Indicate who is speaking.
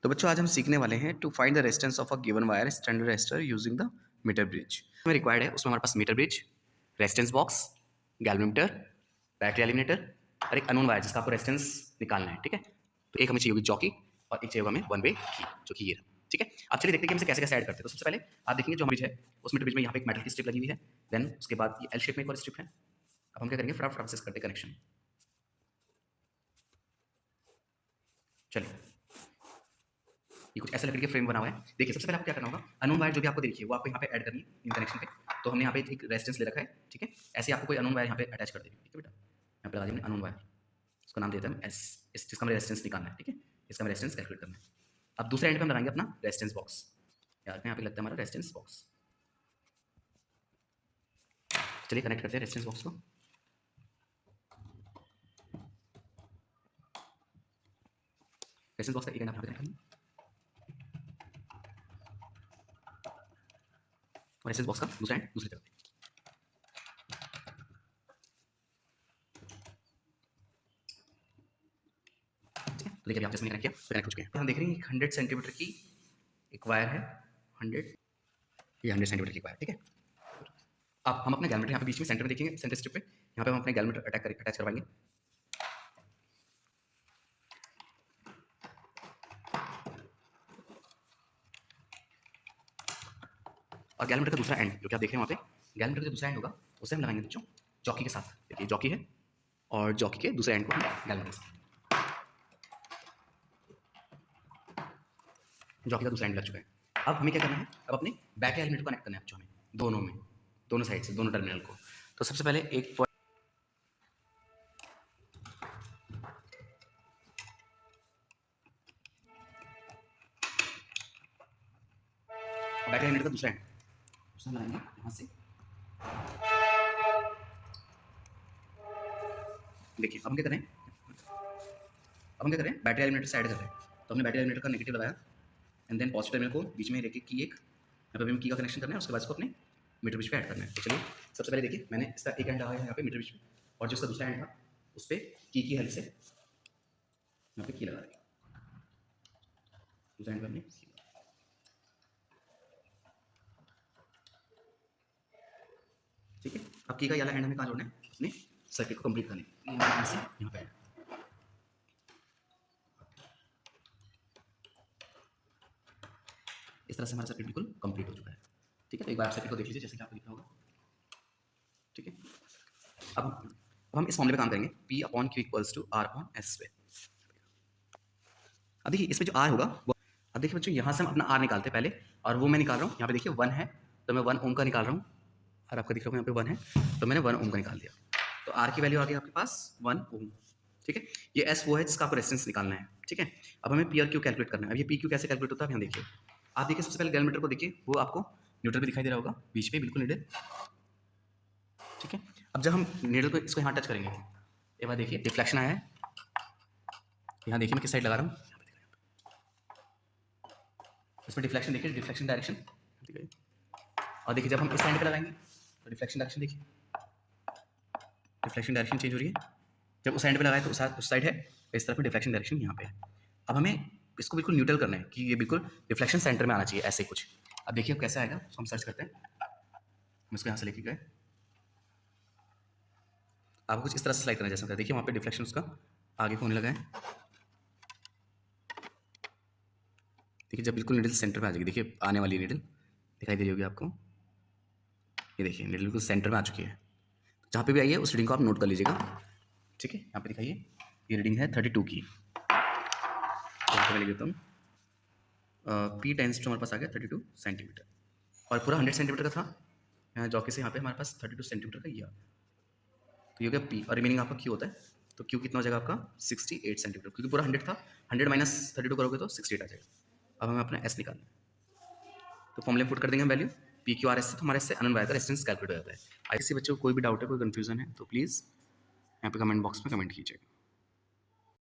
Speaker 1: तो बच्चों आज हम सीखने वाले हैं to find the resistance of a given wire standard resistor using the meter bridge. हमें रिक्वायर्ड है उसमें हमारे पास meter bridge, resistance box, galvanometer, battery eliminator और एक अननोन वायर जिसका आपको रेजिस्टेंस निकालना है। ठीक है, तो एक हमें चाहिए होगी जॉकी और एक चाहिए होगा हमें वन वे की, जो कि ये रहा। ठीक है, अब चलिए देखते हैं कि हम इसे कैसे कैसे ऐड करते हैं। तो सबसे पहले आप देखेंगे जो ब्रिज है उस मीटर ब्रिज में यहाँ पे एक मेटल की स्ट्रिप लगी हुई है, देन उसके बाद ये एल शेप में एक और स्ट्रिप है। अब हम क्या करेंगे, फटाफट से करते हैं कनेक्शन। चलिए, ये कुछ ऐसा लकड़ी के फ्रेम बना हुआ है। देखिए सबसे पहले आपको क्या करना होगा, अननोन वायर जो भी आपको दिखी है वो आपको यहाँ पे ऐड करनी है इन कनेक्शन पे। तो हमने यहाँ पे एक रेजिस्टेंस ले रखा है। ठीक है, ऐसे आपको कोई अननोन वायर यहाँ पे अटैच कर देनी है। ठीक है बेटा, यहाँ पे लगा दी हमने अननोन वायर, इसको नाम देते हैं एस, इस जिसका हमें रेजिस्टेंस निकालना है। ठीक है, इसका हमें रेजिस्टेंस कैलकुलेट करना है। अब दूसरे एंड पे हम लगाएंगे अपना रेजिस्टेंस बॉक्स। यहाँ पे लगता है हमारा रेजिस्टेंस बॉक्स। चलिए कनेक्ट करते हैं रेजिस्टेंस बॉक्स को। रेजिस्टेंस बॉक्स का एक एंड आप यहाँ पे कनेक्ट करेंगे और रेजिस्टेंस बॉक्स का दूसरा एंड दूसरी तरफ। तो देखिए आप जैसे कनेक्ट किया तो कनेक्ट हो चुके हैं। हम देख रहे हैं 100 सेंटीमीटर की एक वायर है, 100, ये 100 सेंटीमीटर की वायर। ठीक है, अब हम अपने गैलमीटर यहाँ पे बीच में सेंटर में देखेंगे, सेंटर स्ट्रिप पे यहाँ पे हम अपने गैलमीटर अटैच करवाएंगे। और गैलमीटर का दूसरा एंड जो कि आप देख रहे हैं वहाँ पे, गैलमीटर का जो दूसरा एंड होगा उसे हम लगाएंगे बच्चों जॉकी के साथ। देखिए जॉकी है और जॉकी के दूसरे एंड को हम गैलमीटर के साथ, जॉकी का दूसरा एंड लग चुका है। अब हमें क्या करना है, अब अपने बैटरी एलिमेंट को कनेक्ट करना है बच्चों हमें दोनों में, दोनों साइड से, दोनों टर्मिनल को। तो सबसे पहले एक बैटरी एलिमेंट का दूसरा एंड उसे हम लगाएंगे यहाँ से। देखिए अब हम क्या करें, बैटरी एलिमेंटर से ऐड कर रहे हैं। तो हमने बैटरी एलिमेंटर का नेगेटिव लगाया एंड देन पॉजिटिव टर्मिनल को बीच में लेके की एक, यहाँ पे हम की का कनेक्शन करना है, उसके बाद इसको अपने मीटर ब्रिज पे ऐड करना है। तो चलिए सबसे पहले देखिए मैंने इसका एक एंड लगाया है यहाँ पे मीटर ब्रिज पे, और जो इसका दूसरा एंड था उस पर की हेल्प से यहाँ पे की लगा देंगे। दूसरा एंड पे हमने की लगा। ठीक है, अब की का वाला एंड हमें कहाँ जोड़ना है, अपने सर्किट को कंप्लीट करने यहाँ से यहाँ पे। इस तरह से हमारा सर्किट बिल्कुल कंप्लीट हो चुका है। ठीक है, तो एक बार सर्किट को देख लीजिए जैसे कि आपको दिख रहा होगा। ठीक है, अब हम इस फॉर्मूले पे काम करेंगे, P upon Q equals to R upon S पे। अब देखिए इसमें जो R होगा वो, अब देखिए बच्चों यहाँ से हम अपना R निकालते हैं पहले, और वो मैं निकाल रहा हूँ यहाँ पे देखिए 1 है तो मैं 1 ओम का निकाल रहा हूँ, और आपका दिख रहा है यहाँ पे 1 है तो मैंने 1 ओम का निकाल दिया। तो R की वैल्यू आ गई आपके पास 1 ओम। ठीक है, ये S वो है जिसका आपको रेजिस्टेंस निकालना है। ठीक है, अब हमें P और Q कैलकुलेट करना है। अब ये P Q कैसे कैलकुलेट होता है यहाँ देखिए, आप देखिए सबसे पहले गैलमीटर को देखिए, वो आपको न्यूट्रल पे दिखाई दे रहा होगा बीच में बिल्कुल नीडल। ठीक है, अब जब हम नीडल को इसको यहाँ टच करेंगे, एक बार देखिए डिफ्लेक्शन आया है, यहाँ देखिए मैं किस साइड लगा रहा हूँ, इसमें डिफ्लेक्शन देखिए, डिफ्लेक्शन डायरेक्शन। और देखिए जब हम इस साइड पे लगाएंगे तो डिफ्लेक्शन डायरेक्शन देखिए, डिफ्लेक्शन डायरेक्शन चेंज हो रही है। जब उस साइड पे लगाए तो उस साइड है, इस तरफ में डिफ्लेक्शन डायरेक्शन यहाँ पे है। अब हमें इसको बिल्कुल न्यूट्रल करना है कि ये बिल्कुल डिफ्लेक्शन सेंटर में आना चाहिए, ऐसे कुछ। अब देखिए अब कैसे आएगा, उसको हम सर्च करते हैं। हम इसको यहाँ से लेके गए, आपको कुछ इस तरह से स्लाइड करना है जैसा देखिए वहाँ पे डिफ्लेक्शन उसका आगे को होने लगा है। देखिए जब बिल्कुल नीडल सेंटर में आ जाएगी, देखिए आने वाली नीडल दिखाई दे रही होगी आपको, ये देखिए नीडल बिल्कुल सेंटर में आ चुकी है। जहाँ पे भी आई है उस रीडिंग को आप नोट कर लीजिएगा। ठीक है, यहाँ पे दिखाइए ये रीडिंग है 32 की, तो मैं लिख देता हूँ P टेंस टू हमारे पास आ गया 32 सेंटीमीटर, और पूरा 100 सेंटीमीटर का था यहाँ जॉकी से, यहाँ पे हमारे पास 32 सेंटीमीटर का ये आ गया। तो ये हो गया P, और रिमेनिंग आपका Q होता है। तो Q कितना हो जाएगा आपका 68 सेंटीमीटर, क्योंकि पूरा 100 था, 100 माइनस 32 करोगे तो 68 आ जाएगा। अब हमें अपना S निकालना है, तो फॉर्मूले पुट कर देंगे हम value P Q R S से, तो हमारे इससे अननोन वायर का रेजिस्टेंस कैलकुलेट हो जाता है। ऐसे बच्चों को कोई भी डाउट है, कोई कन्फ्यूजन है तो प्लीज़ यहाँ पे कमेंट बॉक्स में कमेंट कीजिएगा।